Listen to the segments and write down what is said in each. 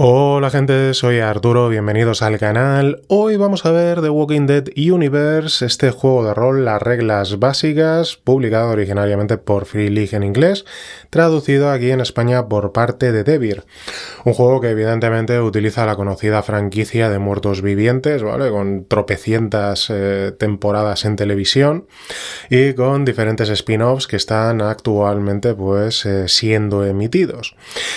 Hola gente, soy Arturo, bienvenidos al canal. Hoy vamos a ver The Walking Dead Universe, este juego de rol, las reglas básicas, publicado originariamente por Free League en inglés, traducido aquí en España por parte de Devir. Un juego que evidentemente utiliza la conocida franquicia de Muertos Vivientes, ¿vale? Con tropecientas temporadas en televisión y con diferentes spin-offs que están actualmente pues siendo emitidos.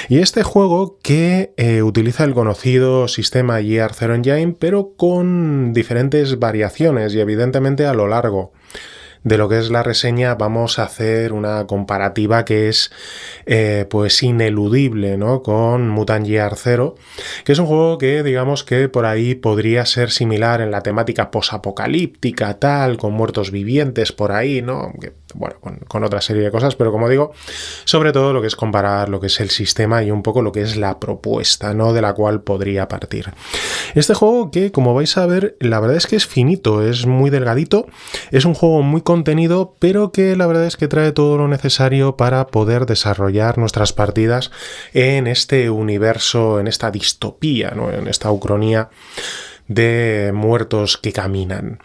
Y este juego que utiliza el conocido sistema Year Zero Engine, pero con diferentes variaciones y evidentemente a lo largo de lo que es la reseña vamos a hacer una comparativa que es pues ineludible, ¿no? Con Mutant Year Zero, que es un juego que digamos que por ahí podría ser similar en la temática posapocalíptica, tal, con muertos vivientes por ahí, ¿no? Que, bueno, con otra serie de cosas, pero como digo, sobre todo lo que es comparar lo que es el sistema y un poco lo que es la propuesta, ¿no? De la cual podría partir. Este juego que, como vais a ver, la verdad es que es finito, es muy delgadito, es un juego muy contenido, pero que la verdad es que trae todo lo necesario para poder desarrollar nuestras partidas en este universo, en esta distopía, ¿no? En esta ucronía de muertos que caminan.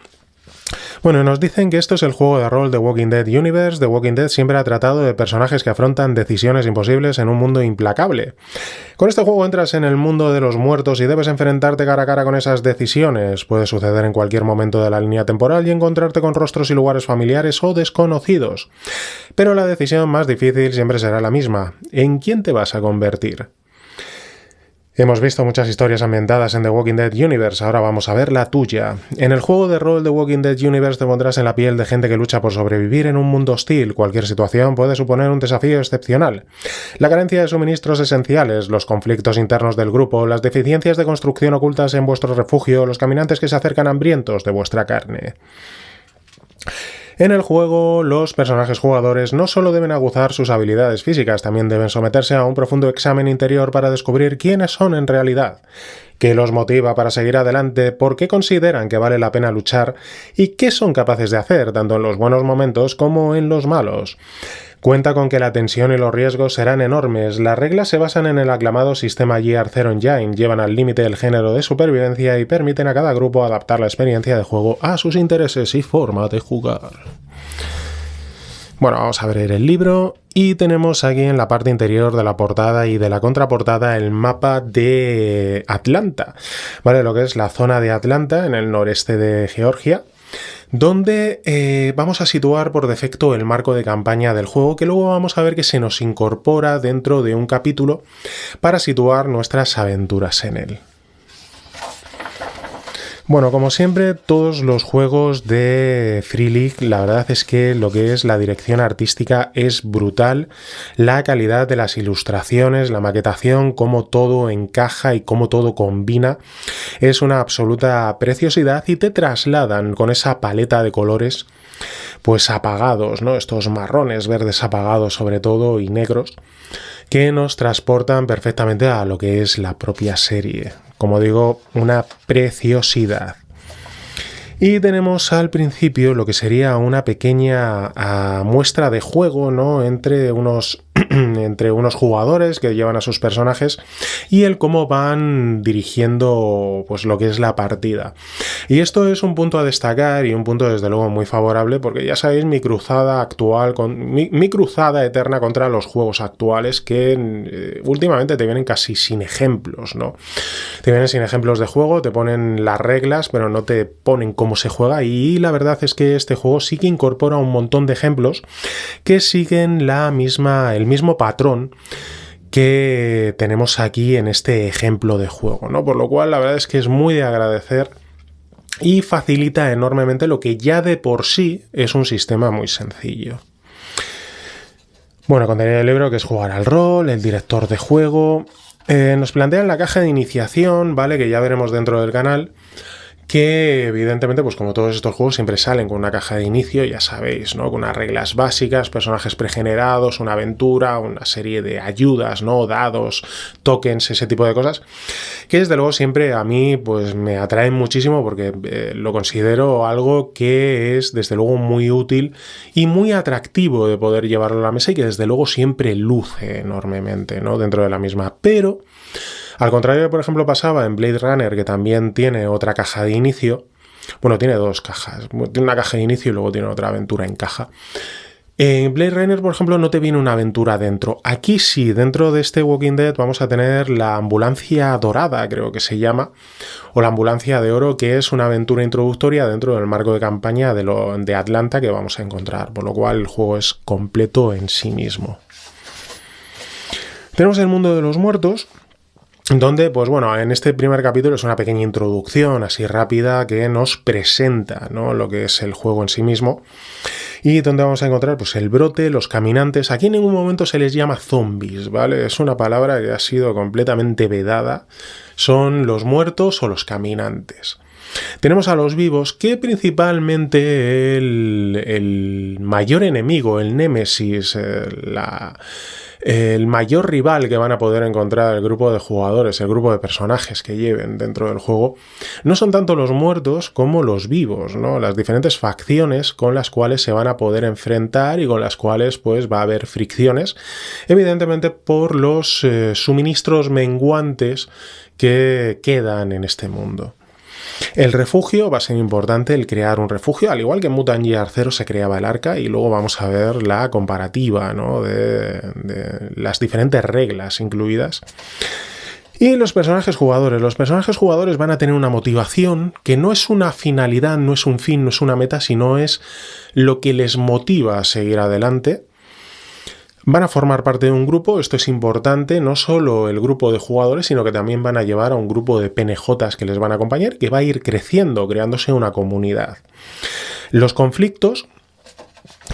Bueno, nos dicen que esto es el juego de rol de Walking Dead Universe. The Walking Dead siempre ha tratado de personajes que afrontan decisiones imposibles en un mundo implacable. Con este juego entras en el mundo de los muertos y debes enfrentarte cara a cara con esas decisiones. Puede suceder en cualquier momento de la línea temporal y encontrarte con rostros y lugares familiares o desconocidos. Pero la decisión más difícil siempre será la misma. ¿En quién te vas a convertir? Hemos visto muchas historias ambientadas en The Walking Dead Universe, ahora vamos a ver la tuya. En el juego de rol The Walking Dead Universe te pondrás en la piel de gente que lucha por sobrevivir en un mundo hostil. Cualquier situación puede suponer un desafío excepcional. La carencia de suministros esenciales, los conflictos internos del grupo, las deficiencias de construcción ocultas en vuestro refugio, los caminantes que se acercan hambrientos de vuestra carne. En el juego, los personajes jugadores no solo deben aguzar sus habilidades físicas, también deben someterse a un profundo examen interior para descubrir quiénes son en realidad, qué los motiva para seguir adelante, por qué consideran que vale la pena luchar y qué son capaces de hacer, tanto en los buenos momentos como en los malos. Cuenta con que la tensión y los riesgos serán enormes. Las reglas se basan en el aclamado sistema Year Zero Engine, llevan al límite el género de supervivencia y permiten a cada grupo adaptar la experiencia de juego a sus intereses y forma de jugar. Bueno, vamos a abrir el libro y tenemos aquí en la parte interior de la portada y de la contraportada el mapa de Atlanta, ¿vale? Lo que es la zona de Atlanta en el noreste de Georgia, donde vamos a situar por defecto el marco de campaña del juego, que luego vamos a ver que se nos incorpora dentro de un capítulo para situar nuestras aventuras en él. Bueno, como siempre, todos los juegos de Free League, la verdad es que lo que es la dirección artística es brutal, la calidad de las ilustraciones, la maquetación, cómo todo encaja y cómo todo combina, es una absoluta preciosidad y te trasladan con esa paleta de colores pues apagados, ¿no? Estos marrones, verdes apagados sobre todo y negros, que nos transportan perfectamente a lo que es la propia serie. Como digo, una preciosidad. Y tenemos al principio lo que sería una pequeña muestra de juego, ¿no? entre unos jugadores que llevan a sus personajes y el cómo van dirigiendo pues lo que es la partida. Y esto es un punto a destacar y un punto desde luego muy favorable, porque ya sabéis mi cruzada actual, mi cruzada eterna contra los juegos actuales que últimamente te vienen casi sin ejemplos, ¿no? Te vienen sin ejemplos de juego, te ponen las reglas, pero no te ponen cómo se juega, y la verdad es que este juego sí que incorpora un montón de ejemplos que siguen el mismo patrón que tenemos aquí en este ejemplo de juego, ¿no? Por lo cual la verdad es que es muy de agradecer y facilita enormemente lo que ya de por sí es un sistema muy sencillo. Bueno, contenido del libro que es jugar al rol, el director de juego. Nos plantean la caja de iniciación, ¿vale? Que ya veremos dentro del canal, que evidentemente, pues como todos estos juegos, siempre salen con una caja de inicio, ya sabéis, ¿no? Con unas reglas básicas, personajes pregenerados, una aventura, una serie de ayudas, ¿no? Dados, tokens, ese tipo de cosas, que desde luego siempre a mí pues me atraen muchísimo, porque lo considero algo que es desde luego muy útil y muy atractivo de poder llevarlo a la mesa, y que desde luego siempre luce enormemente, ¿no? Dentro de la misma. Pero Al contrario, por ejemplo, pasaba en Blade Runner, que también tiene otra caja de inicio. Bueno, tiene dos cajas. Tiene una caja de inicio y luego tiene otra aventura en caja. En Blade Runner, por ejemplo, no te viene una aventura dentro. Aquí sí, dentro de este Walking Dead vamos a tener la ambulancia dorada, creo que se llama, o la ambulancia de oro, que es una aventura introductoria dentro del marco de campaña de Atlanta que vamos a encontrar, por lo cual el juego es completo en sí mismo. Tenemos el mundo de los muertos, donde, pues bueno, en este primer capítulo es una pequeña introducción así rápida que nos presenta, ¿no?, lo que es el juego en sí mismo, y donde vamos a encontrar pues el brote, los caminantes. Aquí en ningún momento se les llama zombies, ¿vale? Es una palabra que ha sido completamente vedada. Son los muertos o los caminantes. Tenemos a los vivos, que principalmente el mayor enemigo, el némesis, el mayor rival que van a poder encontrar el grupo de jugadores, el grupo de personajes que lleven dentro del juego, no son tanto los muertos como los vivos, ¿no? Las diferentes facciones con las cuales se van a poder enfrentar y con las cuales pues va a haber fricciones, evidentemente por los suministros menguantes que quedan en este mundo. El refugio va a ser importante, el crear un refugio, al igual que en Mutant Year Zero se creaba el arca, y luego vamos a ver la comparativa, ¿no?, de las diferentes reglas incluidas. Y los personajes jugadores van a tener una motivación que no es una finalidad, no es un fin, no es una meta, sino es lo que les motiva a seguir adelante. Van a formar parte de un grupo, esto es importante, no solo el grupo de jugadores, sino que también van a llevar a un grupo de PNJs que les van a acompañar, que va a ir creciendo, creándose una comunidad. Los conflictos,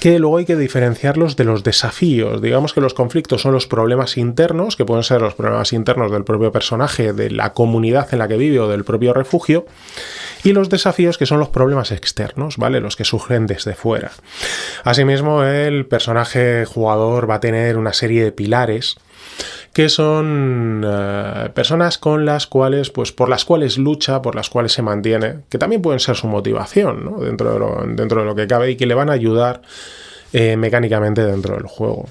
que luego hay que diferenciarlos de los desafíos. Digamos que los conflictos son los problemas internos, que pueden ser los problemas internos del propio personaje, de la comunidad en la que vive o del propio refugio, y los desafíos, que son los problemas externos, ¿vale?, los que surgen desde fuera. Asimismo, el personaje jugador va a tener una serie de pilares que son personas con las cuales, pues por las cuales lucha, por las cuales se mantiene, que también pueden ser su motivación, ¿no?, dentro de lo que cabe, y que le van a ayudar mecánicamente dentro del juego.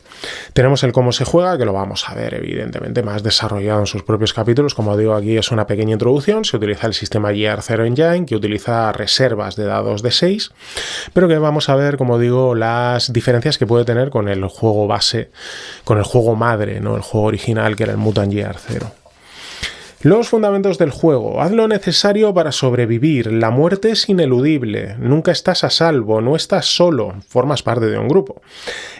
Tenemos el cómo se juega, que lo vamos a ver evidentemente más desarrollado en sus propios capítulos. Como digo, aquí es una pequeña introducción. Se utiliza el sistema Year Zero Engine, que utiliza reservas de dados de 6, pero que vamos a ver, como digo, las diferencias que puede tener con el juego base, con el juego madre, ¿no?, el juego original, que era el Mutant Year Zero. Los fundamentos del juego. Haz lo necesario para sobrevivir. La muerte es ineludible. Nunca estás a salvo. No estás solo. Formas parte de un grupo.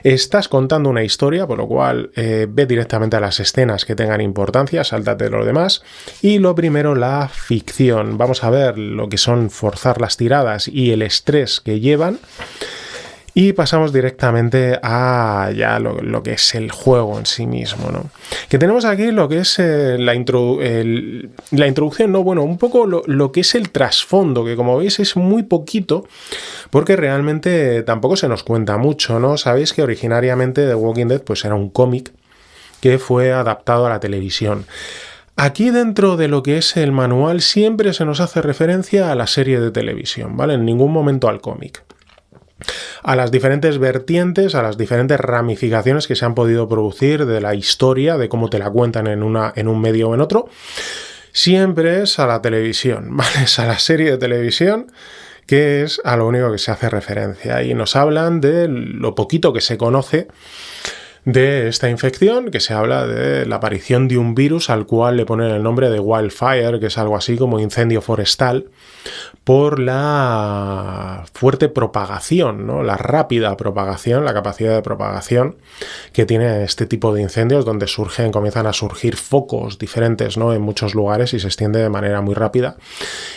Estás contando una historia, por lo cual ve directamente a las escenas que tengan importancia. Sáltate lo demás. Y lo primero, la ficción. Vamos a ver lo que son forzar las tiradas y el estrés que llevan. Y pasamos directamente a ya lo que es el juego en sí mismo, ¿no? Que tenemos aquí lo que es la introducción, ¿no? Bueno, un poco lo que es el trasfondo, que como veis es muy poquito, porque realmente tampoco se nos cuenta mucho, ¿no? Sabéis que originariamente The Walking Dead pues era un cómic que fue adaptado a la televisión. Aquí dentro de lo que es el manual siempre se nos hace referencia a la serie de televisión, ¿vale? En ningún momento al cómic. A las diferentes vertientes, a las diferentes ramificaciones que se han podido producir de la historia, de cómo te la cuentan en un medio o en otro, siempre es a la televisión, ¿vale? Es a la serie de televisión, que es a lo único que se hace referencia. Y nos hablan de lo poquito que se conoce de esta infección, que se habla de la aparición de un virus al cual le ponen el nombre de wildfire, que es algo así como incendio forestal, por la fuerte propagación, ¿no?, la rápida propagación, la capacidad de propagación que tiene este tipo de incendios, donde comienzan a surgir focos diferentes, ¿no?, en muchos lugares, y se extiende de manera muy rápida,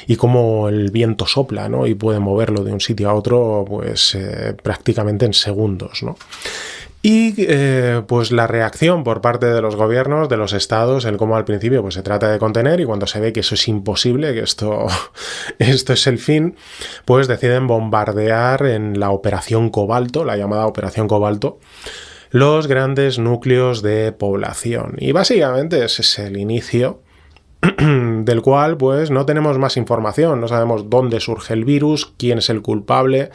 y como el viento sopla, ¿no?, y puede moverlo de un sitio a otro pues prácticamente en segundos, ¿no? Y pues la reacción por parte de los gobiernos, de los estados, en cómo al principio pues se trata de contener, y cuando se ve que eso es imposible, que esto es el fin, pues deciden bombardear en la Operación Cobalto, la llamada Operación Cobalto, los grandes núcleos de población. Y básicamente ese es el inicio, del cual pues no tenemos más información, no sabemos dónde surge el virus, quién es el culpable.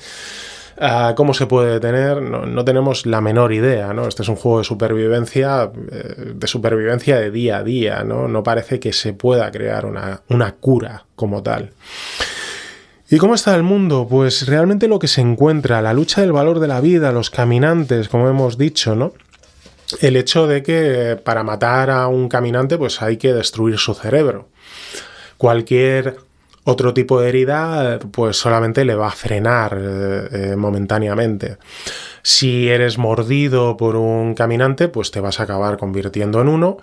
¿Cómo se puede detener? No tenemos la menor idea, ¿no? Este es un juego de supervivencia de día a día, ¿no? No parece que se pueda crear una cura como tal. ¿Y cómo está el mundo? Pues realmente lo que se encuentra, la lucha del valor de la vida, los caminantes, como hemos dicho, ¿no? El hecho de que para matar a un caminante pues hay que destruir su cerebro. Cualquier otro tipo de herida pues solamente le va a frenar momentáneamente. Si eres mordido por un caminante pues te vas a acabar convirtiendo en uno,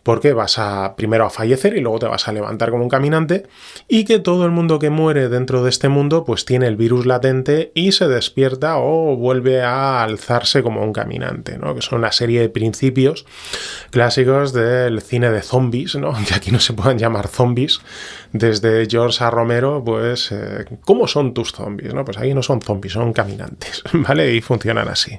porque vas primero a fallecer y luego te vas a levantar como un caminante, y que todo el mundo que muere dentro de este mundo pues tiene el virus latente y se despierta o vuelve a alzarse como un caminante, ¿no? Que son una serie de principios clásicos del cine de zombies, ¿no? Que aquí no se pueden llamar zombies. Desde George A. Romero, pues, ¿cómo son tus zombies? ¿No? Pues ahí no son zombies, son caminantes, ¿vale? Y funcionan así.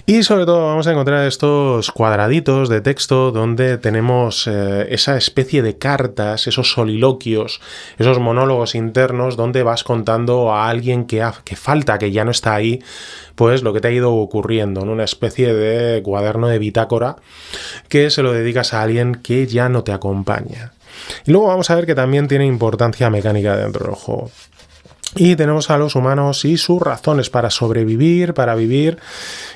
Y sobre todo vamos a encontrar estos cuadraditos de texto donde tenemos esa especie de cartas, esos soliloquios, esos monólogos internos donde vas contando a alguien que falta, que ya no está ahí, pues lo que te ha ido ocurriendo, en una especie de cuaderno de bitácora que se lo dedicas a alguien que ya no te acompaña. Y luego vamos a ver que también tiene importancia mecánica dentro del juego. Y tenemos a los humanos y sus razones para sobrevivir, para vivir,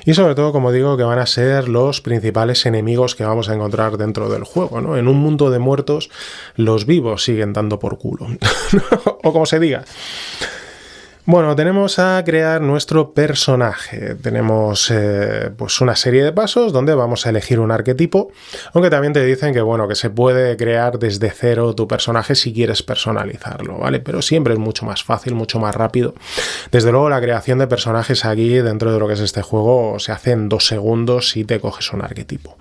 y sobre todo, como digo, que van a ser los principales enemigos que vamos a encontrar dentro del juego, ¿no? En un mundo de muertos, los vivos siguen dando por culo. O como se diga. Bueno, tenemos a crear nuestro personaje. Tenemos pues una serie de pasos donde vamos a elegir un arquetipo, aunque también te dicen que bueno, que se puede crear desde cero tu personaje si quieres personalizarlo, ¿vale? Pero siempre es mucho más fácil, mucho más rápido. Desde luego la creación de personajes aquí dentro de lo que es este juego se hace en 2 segundos si te coges un arquetipo.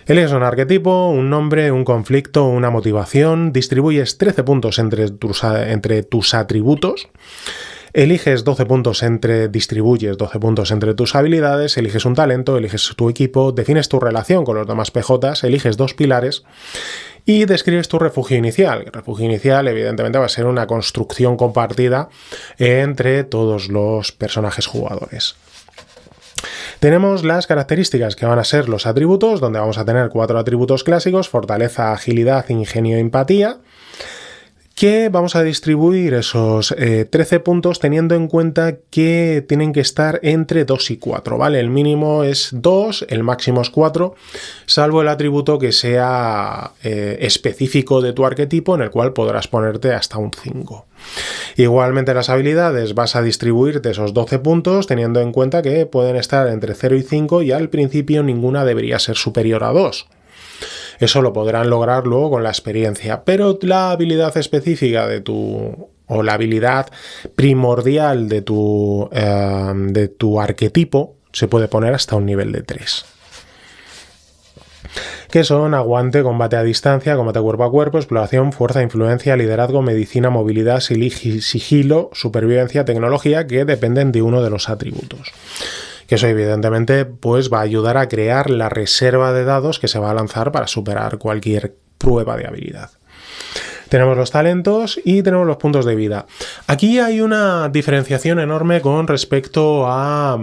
Eliges un arquetipo, un nombre, un conflicto, una motivación, distribuyes 13 puntos entre tus atributos, eliges 12 puntos distribuyes 12 puntos entre tus habilidades, eliges un talento, eliges tu equipo, defines tu relación con los demás PJs, eliges 2 pilares y describes tu refugio inicial. El refugio inicial, evidentemente, va a ser una construcción compartida entre todos los personajes jugadores. Tenemos las características que van a ser los atributos, donde vamos a tener 4 atributos clásicos: fortaleza, agilidad, ingenio y empatía, que vamos a distribuir esos 13 puntos teniendo en cuenta que tienen que estar entre 2 y 4, ¿vale? El mínimo es 2, el máximo es 4, salvo el atributo que sea específico de tu arquetipo, en el cual podrás ponerte hasta un 5. Igualmente las habilidades vas a distribuirte esos 12 puntos teniendo en cuenta que pueden estar entre 0 y 5 y al principio ninguna debería ser superior a 2. Eso lo podrán lograr luego con la experiencia, pero la habilidad específica o la habilidad primordial de tu arquetipo se puede poner hasta un nivel de 3. Que son aguante, combate a distancia, combate cuerpo a cuerpo, exploración, fuerza, influencia, liderazgo, medicina, movilidad, sigilo, supervivencia, tecnología, que dependen de uno de los atributos. Que eso evidentemente pues va a ayudar a crear la reserva de dados que se va a lanzar para superar cualquier prueba de habilidad. Tenemos los talentos y tenemos los puntos de vida. Aquí hay una diferenciación enorme con respecto al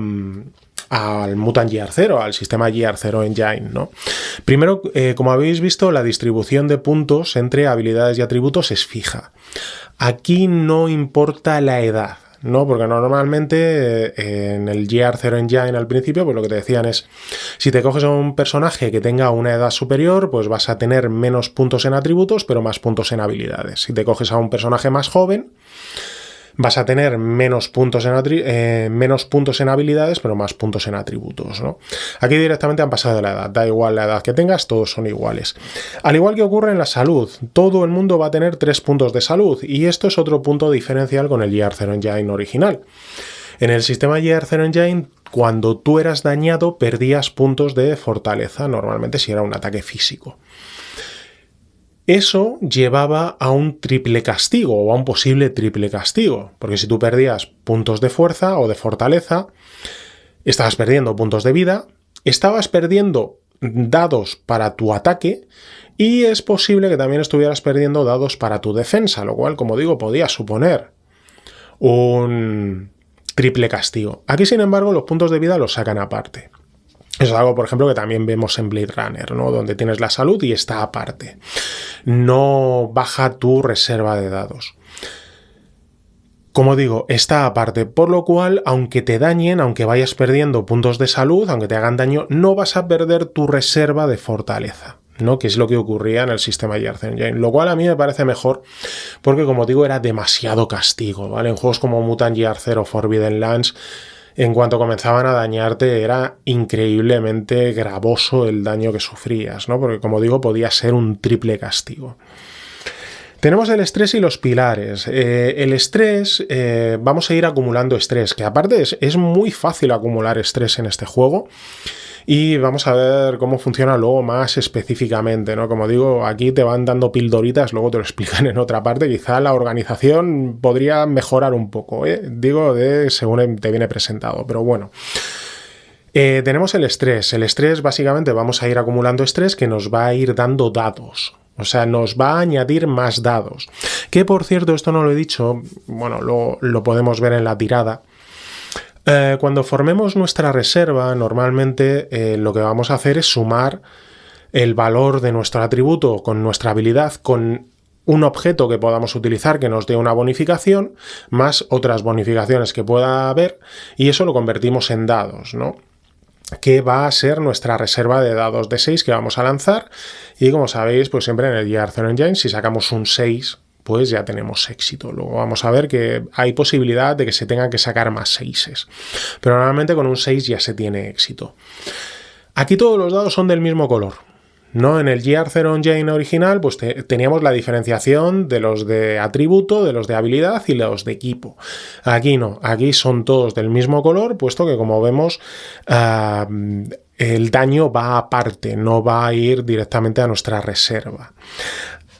Mutant Year Zero, al sistema Year Zero Engine, ¿no? Primero, como habéis visto, la distribución de puntos entre habilidades y atributos es fija. Aquí no importa la edad, ¿no? Porque normalmente en el Year Zero Engine al principio, pues lo que te decían es, si te coges a un personaje que tenga una edad superior, pues vas a tener menos puntos en atributos, pero más puntos en habilidades. Si te coges a un personaje más joven, vas a tener menos puntos en habilidades, pero más puntos en atributos, ¿no? Aquí directamente han pasado de la edad. Da igual la edad que tengas, todos son iguales. Al igual que ocurre en la salud, todo el mundo va a tener 3 puntos de salud, y esto es otro punto diferencial con el Year Zero Engine original. En el sistema Year Zero Engine, cuando tú eras dañado, perdías puntos de fortaleza, normalmente si era un ataque físico. Eso llevaba a un triple castigo o a un posible triple castigo, porque si tú perdías puntos de fuerza o de fortaleza, estabas perdiendo puntos de vida, estabas perdiendo dados para tu ataque y es posible que también estuvieras perdiendo dados para tu defensa, lo cual, como digo, podía suponer un triple castigo. Aquí, sin embargo, los puntos de vida los sacan aparte. Eso es algo, por ejemplo, que también vemos en Blade Runner, ¿no? Donde tienes la salud y está aparte. No baja tu reserva de dados. Como digo, está aparte, por lo cual, aunque te dañen, aunque vayas perdiendo puntos de salud, aunque te hagan daño, no vas a perder tu reserva de fortaleza, ¿no? Que es lo que ocurría en el sistema Gears Engine, lo cual a mí me parece mejor porque, como digo, era demasiado castigo, ¿vale? En juegos como Mutant Year Zero o Forbidden Lands, en cuanto comenzaban a dañarte, era increíblemente gravoso el daño que sufrías, ¿no? Porque, como digo, podía ser un triple castigo. Tenemos el estrés y los pilares. El estrés, vamos a ir acumulando estrés, que aparte es muy fácil acumular estrés en este juego. Y vamos a ver cómo funciona luego más específicamente, ¿no? Como digo, aquí te van dando pildoritas, luego te lo explican en otra parte. Quizá la organización podría mejorar un poco, ¿eh? Digo, según te viene presentado, pero bueno. Tenemos el estrés. El estrés, básicamente, vamos a ir acumulando estrés que nos va a ir dando dados. O sea, nos va a añadir más dados. Que, por cierto, esto no lo he dicho, bueno, lo podemos ver en la tirada. Cuando formemos nuestra reserva, normalmente lo que vamos a hacer es sumar el valor de nuestro atributo con nuestra habilidad, con un objeto que podamos utilizar que nos dé una bonificación, más otras bonificaciones que pueda haber, y eso lo convertimos en dados, ¿no? Que va a ser nuestra reserva de dados de 6 que vamos a lanzar, y como sabéis, pues siempre en el Gears Zero Engine, si sacamos un 6, pues ya tenemos éxito. Luego vamos a ver que hay posibilidad de que se tengan que sacar más 6. Pero normalmente con un 6 ya se tiene éxito. Aquí todos los dados son del mismo color, ¿no? En el Gears Zero Engine original pues teníamos la diferenciación de los de atributo, de los de habilidad y los de equipo. Aquí no, aquí son todos del mismo color, puesto que, como vemos, el daño va aparte, no va a ir directamente a nuestra reserva.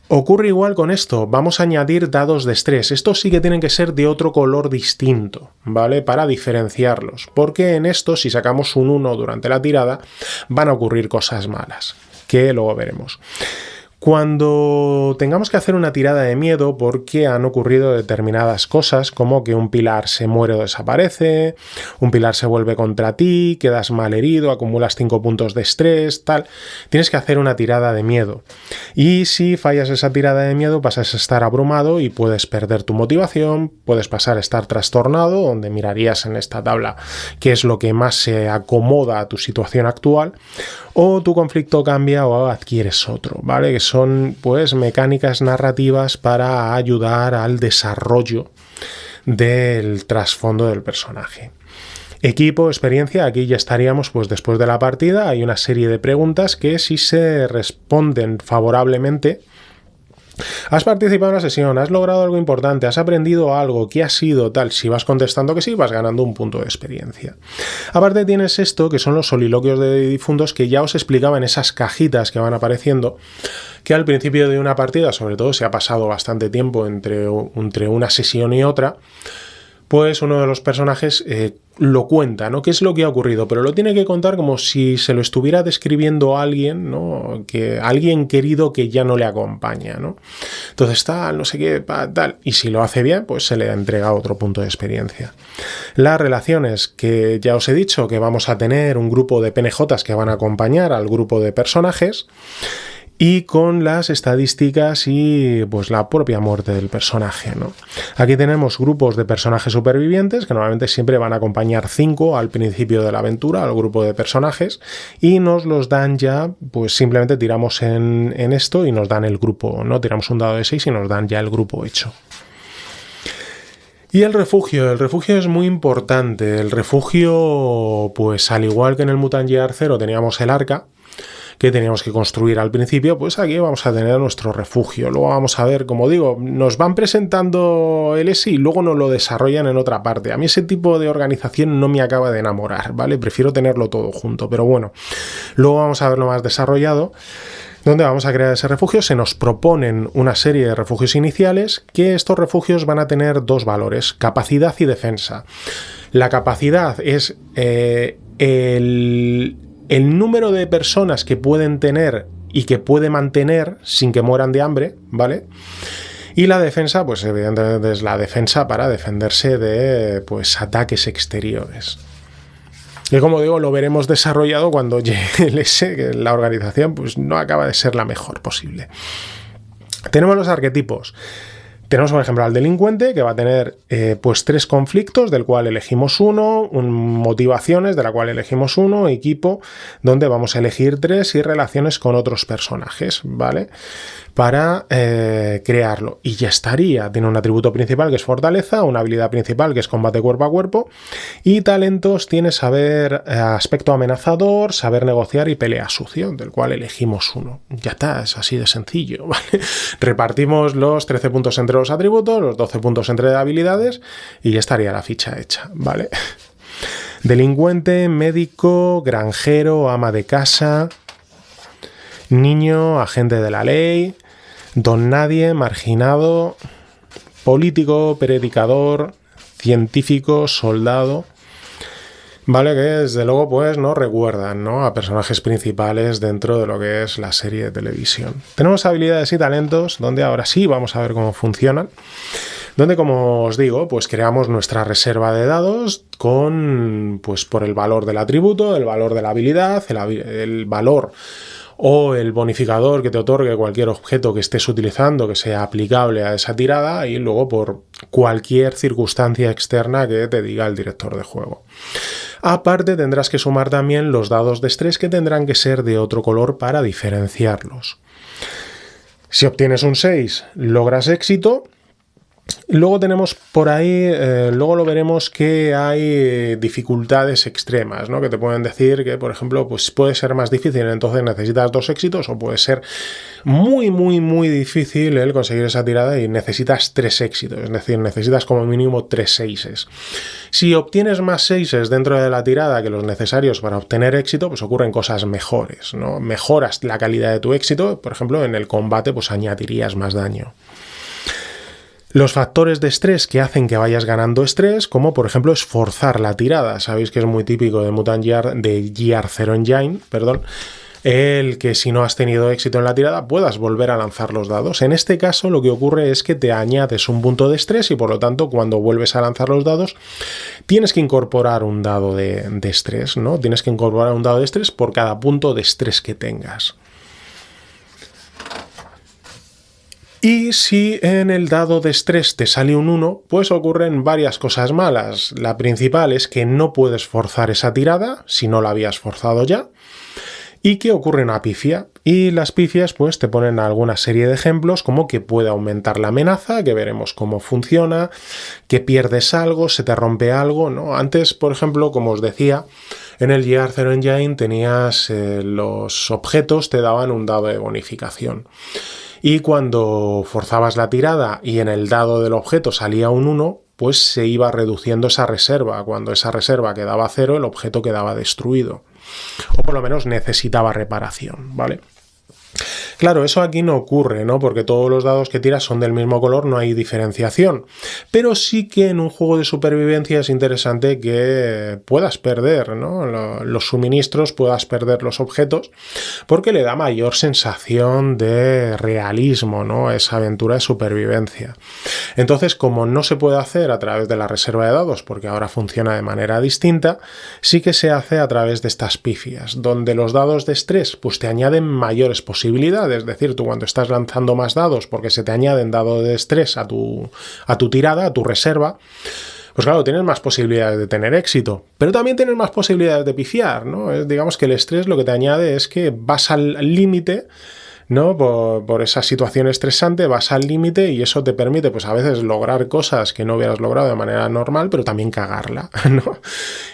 Ocurre igual con esto, vamos a añadir dados de estrés. Estos sí que tienen que ser de otro color distinto, ¿vale? Para diferenciarlos, porque en estos, si sacamos un 1 durante la tirada, van a ocurrir cosas malas, que luego veremos. Cuando tengamos que hacer una tirada de miedo porque han ocurrido determinadas cosas, como que un pilar se muere o desaparece, un pilar se vuelve contra ti, quedas mal herido, acumulas 5 puntos de estrés, tal, tienes que hacer una tirada de miedo. Y si fallas esa tirada de miedo, pasas a estar abrumado y puedes perder tu motivación, puedes pasar a estar trastornado, donde mirarías en esta tabla qué es lo que más se acomoda a tu situación actual, o tu conflicto cambia o adquieres otro, ¿vale? Que son, pues, mecánicas narrativas para ayudar al desarrollo del trasfondo del personaje. Equipo, experiencia, aquí ya estaríamos, pues, después de la partida. Hay una serie de preguntas que, si se responden favorablemente, ¿has participado en la sesión? ¿Has logrado algo importante? ¿Has aprendido algo? ¿Qué ha sido tal? Si vas contestando que sí, vas ganando un punto de experiencia. Aparte tienes esto, que son los soliloquios de difuntos, que ya os explicaba en esas cajitas que van apareciendo, que al principio de una partida, sobre todo si ha pasado bastante tiempo entre una sesión y otra, pues uno de los personajes lo cuenta, ¿no? ¿Qué es lo que ha ocurrido? Pero lo tiene que contar como si se lo estuviera describiendo a alguien, ¿no? Que alguien querido que ya no le acompaña, ¿no? Entonces tal, no sé qué, tal. Y si lo hace bien, pues se le entrega otro punto de experiencia. Las relaciones, que ya os he dicho que vamos a tener un grupo de PNJs que van a acompañar al grupo de personajes, y con las estadísticas y, pues, la propia muerte del personaje, ¿no? Aquí tenemos grupos de personajes supervivientes que normalmente siempre van a acompañar 5 al principio de la aventura al grupo de personajes, y nos los dan ya, pues simplemente tiramos en esto y nos dan el grupo, ¿no? Tiramos un dado de 6 y nos dan ya el grupo hecho. Y el refugio es muy importante. El refugio, pues al igual que en el Mutant Year Zero teníamos el arca, que teníamos que construir al principio, pues aquí vamos a tener nuestro refugio. Luego vamos a ver, como digo, nos van presentando el ESI y luego nos lo desarrollan en otra parte. A mí ese tipo de organización no me acaba de enamorar, ¿vale? Prefiero tenerlo todo junto, pero bueno, luego vamos a verlo más desarrollado. Donde vamos a crear ese refugio, se nos proponen una serie de refugios iniciales, que estos refugios van a tener 2 valores, capacidad y defensa. La capacidad es el número de personas que pueden tener y que puede mantener sin que mueran de hambre, ¿vale? Y la defensa, pues evidentemente es la defensa para defenderse de pues ataques exteriores. Y como digo, lo veremos desarrollado cuando llegue el S, que la organización pues no acaba de ser la mejor posible. Tenemos los arquetipos. Tenemos, por ejemplo, al delincuente, que va a tener pues 3 conflictos, del cual elegimos uno, motivaciones, de la cual elegimos uno, equipo, donde vamos a elegir 3 y relaciones con otros personajes, ¿vale? Para crearlo. Y ya estaría. Tiene un atributo principal que es fortaleza, una habilidad principal que es combate cuerpo a cuerpo, y talentos tiene saber aspecto amenazador, saber negociar y pelea sucio, del cual elegimos uno. Ya está, es así de sencillo, ¿vale? Repartimos los 13 puntos entre los atributos, los 12 puntos entre habilidades y ya estaría la ficha hecha, ¿vale? Delincuente, médico, granjero, ama de casa, niño, agente de la ley, don nadie, marginado, político, predicador, científico, soldado, vale, que desde luego pues nos recuerdan, ¿no?, a personajes principales dentro de lo que es la serie de televisión. Tenemos habilidades y talentos, donde ahora sí vamos a ver cómo funcionan, donde, como os digo, pues creamos nuestra reserva de dados con, pues por el valor del atributo, el valor de la habilidad, el valor o el bonificador que te otorgue cualquier objeto que estés utilizando que sea aplicable a esa tirada, y luego por cualquier circunstancia externa que te diga el director de juego. Aparte, tendrás que sumar también los dados de estrés, que tendrán que ser de otro color para diferenciarlos. Si obtienes un 6, logras éxito. Luego tenemos por ahí, luego lo veremos, que hay dificultades extremas, ¿no?, que te pueden decir que, por ejemplo, pues puede ser más difícil, entonces necesitas 2 éxitos, o puede ser muy, muy, muy difícil el conseguir esa tirada y necesitas 3 éxitos, es decir, necesitas como mínimo 3 seises. Si obtienes más seises dentro de la tirada que los necesarios para obtener éxito, pues ocurren cosas mejores, ¿no? Mejoras la calidad de tu éxito, por ejemplo, en el combate pues añadirías más daño. Los factores de estrés que hacen que vayas ganando estrés, como por ejemplo esforzar la tirada. Sabéis que es muy típico de Mutant Year, de Year Zero Engine, perdón, el que si no has tenido éxito en la tirada puedas volver a lanzar los dados. En este caso lo que ocurre es que te añades un punto de estrés y por lo tanto cuando vuelves a lanzar los dados tienes que incorporar un dado de estrés, ¿no? Tienes que incorporar un dado de estrés por cada punto de estrés que tengas. Y si en el dado de estrés te sale un 1, pues ocurren varias cosas malas. La principal es que no puedes forzar esa tirada si no la habías forzado ya, y que ocurre una pifia. Y las pifias pues te ponen alguna serie de ejemplos, como que puede aumentar la amenaza, que veremos cómo funciona, que pierdes algo, se te rompe algo, ¿no? Antes, por ejemplo, como os decía, en el Year Zero Engine tenías los objetos te daban un dado de bonificación. Y cuando forzabas la tirada y en el dado del objeto salía un 1, pues se iba reduciendo esa reserva. Cuando esa reserva quedaba 0, el objeto quedaba destruido. O por lo menos necesitaba reparación, ¿vale? Claro, eso aquí no ocurre, ¿no? Porque todos los dados que tiras son del mismo color, no hay diferenciación. Pero sí que en un juego de supervivencia es interesante que puedas perder, ¿no?, los suministros, puedas perder los objetos, porque le da mayor sensación de realismo, ¿no?, a esa aventura de supervivencia. Entonces, como no se puede hacer a través de la reserva de dados, porque ahora funciona de manera distinta, sí que se hace a través de estas pifias, donde los dados de estrés pues te añaden mayores posibilidades. Es decir, tú cuando estás lanzando más dados porque se te añaden dados de estrés a tu tirada, a tu reserva, pues claro, tienes más posibilidades de tener éxito, pero también tienes más posibilidades de pifiar, ¿no? Digamos que el estrés lo que te añade es que vas al límite, ¿no? Por esa situación estresante vas al límite y eso te permite pues a veces lograr cosas que no hubieras logrado de manera normal, pero también cagarla, ¿no?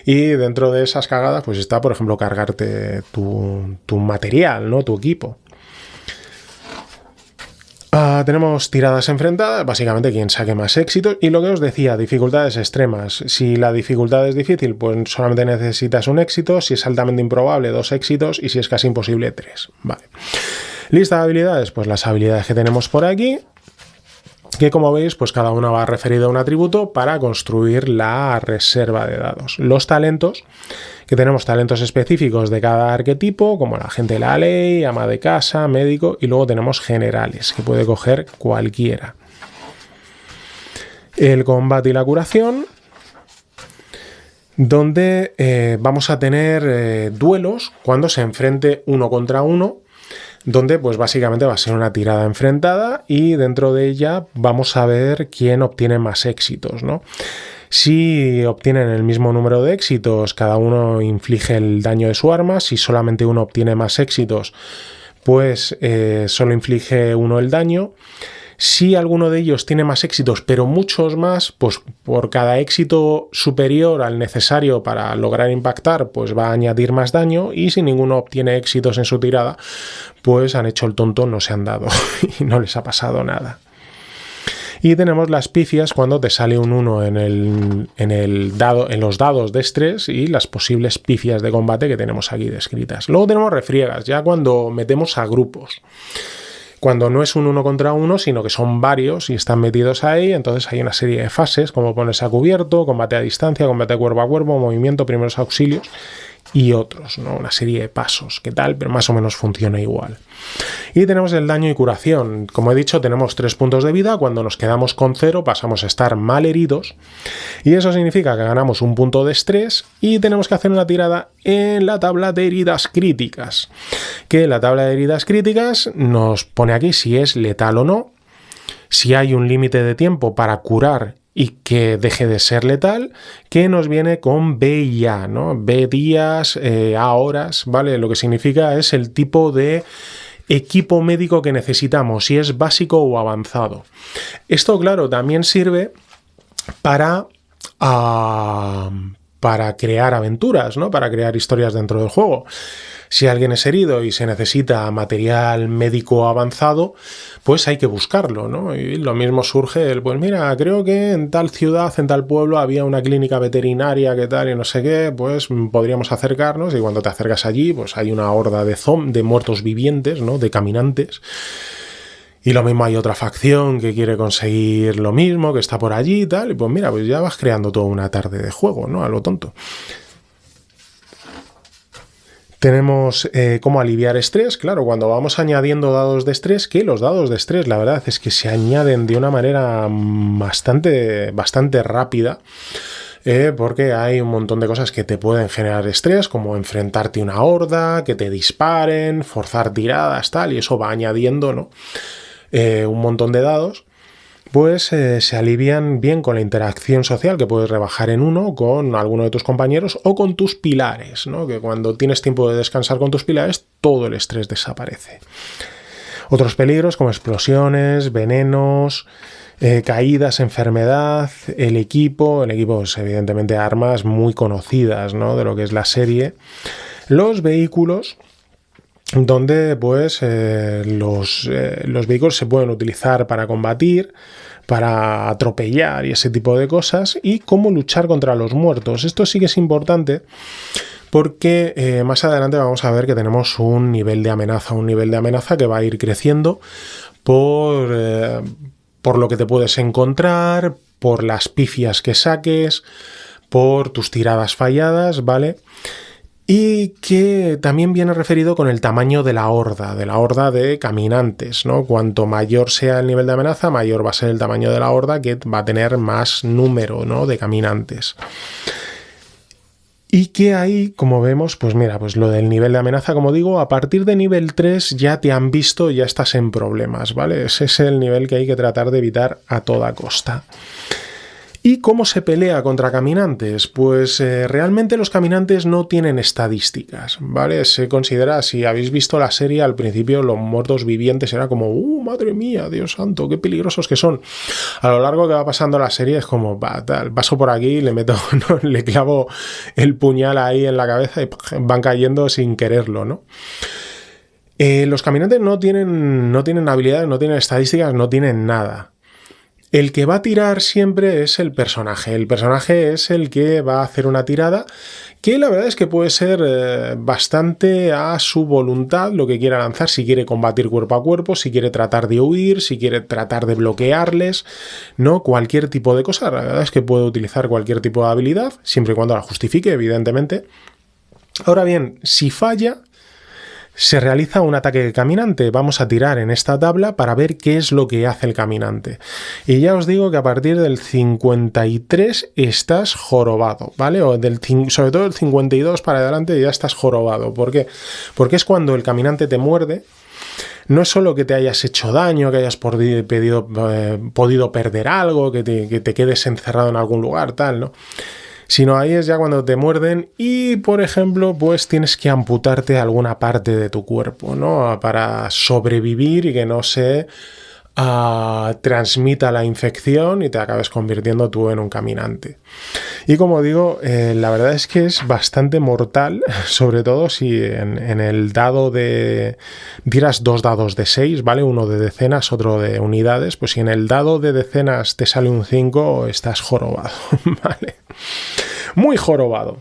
Y dentro de esas cagadas pues está, por ejemplo, cargarte tu material, ¿no?, tu equipo. Tenemos tiradas enfrentadas, básicamente quien saque más éxitos, y lo que os decía, dificultades extremas. Si la dificultad es difícil, pues solamente necesitas un éxito, si es altamente improbable, 2 éxitos, y si es casi imposible, 3. Vale. Lista de habilidades, pues las habilidades que tenemos por aquí, que como veis, pues cada una va referida a un atributo para construir la reserva de dados. Los talentos, que tenemos talentos específicos de cada arquetipo, como el agente de la ley, ama de casa, médico, y luego tenemos generales, que puede coger cualquiera. el combate y la curación, donde vamos a tener duelos cuando se enfrente uno contra uno, donde pues básicamente va a ser una tirada enfrentada y dentro de ella vamos a ver quién obtiene más éxitos, ¿no? Si obtienen el mismo número de éxitos, cada uno inflige el daño de su arma. Si solamente uno obtiene más éxitos, pues solo inflige uno el daño. Si alguno de ellos tiene más éxitos, pero muchos más, pues por cada éxito superior al necesario para lograr impactar, pues va a añadir más daño. Y si ninguno obtiene éxitos en su tirada, pues han hecho el tonto, no se han dado y no les ha pasado nada. Y tenemos las pifias cuando te sale un 1 en los dados de estrés y las posibles pifias de combate que tenemos aquí descritas. Luego tenemos refriegas, ya cuando metemos a grupos. Cuando no es un 1 contra 1, sino que son varios y están metidos ahí, entonces hay una serie de fases, como ponerse a cubierto, combate a distancia, combate cuerpo a cuerpo, movimiento, primeros auxilios y otros, ¿no? Una serie de pasos, ¿qué tal? Pero más o menos funciona igual. Y tenemos el daño y curación. Como he dicho, tenemos 3 puntos de vida. Cuando nos quedamos con 0 pasamos a estar mal heridos. Y eso significa que ganamos un punto de estrés y tenemos que hacer una tirada en la tabla de heridas críticas. Que la tabla de heridas críticas nos pone aquí si es letal o no, si hay un límite de tiempo para curar y que deje de ser letal, que nos viene con B y A, ¿no? B días, A horas, ¿vale? Lo que significa es el tipo de equipo médico que necesitamos, si es básico o avanzado. Esto, claro, también sirve para crear aventuras, ¿no? Para crear historias dentro del juego. Si alguien es herido y se necesita material médico avanzado, pues hay que buscarlo, ¿no? Y lo mismo surge pues mira, creo que en tal ciudad, en tal pueblo había una clínica veterinaria que tal y no sé qué, pues podríamos acercarnos y cuando te acercas allí, pues hay una horda de muertos vivientes, ¿no? De caminantes. Y lo mismo hay otra facción que quiere conseguir lo mismo, que está por allí y tal, y pues mira, pues ya vas creando toda una tarde de juego, ¿no? A lo tonto. Tenemos cómo aliviar estrés, claro, cuando vamos añadiendo dados de estrés, que los dados de estrés, la verdad es que se añaden de una manera bastante rápida, porque hay un montón de cosas que te pueden generar estrés, como enfrentarte a una horda, que te disparen, forzar tiradas, tal, y eso va añadiendo, ¿no? Un montón de dados. Pues se alivian bien con la interacción social que puedes rebajar en 1 con alguno de tus compañeros o con tus pilares, ¿no? Que cuando tienes tiempo de descansar con tus pilares, todo el estrés desaparece. Otros peligros como explosiones, venenos, caídas, enfermedad, el equipo, pues, evidentemente armas muy conocidas, ¿no? De lo que es la serie. Los vehículos, donde pues los vehículos se pueden utilizar para combatir, para atropellar y ese tipo de cosas, y cómo luchar contra los muertos. Esto sí que es importante porque más adelante vamos a ver que tenemos un nivel de amenaza que va a ir creciendo por lo que te puedes encontrar, por las pifias que saques, por tus tiradas falladas, ¿vale? Y que también viene referido con el tamaño de la horda de caminantes, ¿no? Cuanto mayor sea el nivel de amenaza, mayor va a ser el tamaño de la horda, que va a tener más número, ¿no? De caminantes. Y que ahí, como vemos, pues mira, pues lo del nivel de amenaza, como digo, a partir de nivel 3 ya te han visto, ya estás en problemas, ¿vale? Ese es el nivel que hay que tratar de evitar a toda costa. ¿Y cómo se pelea contra caminantes? Pues realmente los caminantes no tienen estadísticas, ¿vale? Se considera, si habéis visto la serie, al principio los muertos vivientes era como, madre mía, Dios santo, qué peligrosos que son. A lo largo que va pasando la serie es como, paso por aquí, le meto, ¿no? Le clavo el puñal ahí en la cabeza y van cayendo sin quererlo, ¿no? Los caminantes no tienen habilidades, no tienen estadísticas, no tienen nada. El que va a tirar siempre es el personaje. El personaje es el que va a hacer una tirada que la verdad es que puede ser bastante a su voluntad lo que quiera lanzar, si quiere combatir cuerpo a cuerpo, si quiere tratar de huir, si quiere tratar de bloquearles, ¿no? Cualquier tipo de cosa. La verdad es que puede utilizar cualquier tipo de habilidad, siempre y cuando la justifique, evidentemente. Ahora bien, si falla, se realiza un ataque caminante. Vamos a tirar en esta tabla para ver qué es lo que hace el caminante. Y ya os digo que a partir del 53 estás jorobado, ¿vale? O sobre todo del 52 para adelante ya estás jorobado. ¿Por qué? Porque es cuando el caminante te muerde. No es solo que te hayas hecho daño, que hayas podido perder algo, que te quedes encerrado en algún lugar, tal, ¿no? Sino ahí es ya cuando te muerden y, por ejemplo, pues tienes que amputarte alguna parte de tu cuerpo, ¿no? Para sobrevivir y que no se transmita la infección y te acabes convirtiendo tú en un caminante. Y como digo, la verdad es que es bastante mortal, sobre todo si en el dado tiras 2 dados de 6, ¿vale? Uno de decenas, otro de unidades. Pues si en el dado de decenas te sale un 5, estás jorobado, ¿vale? Muy jorobado.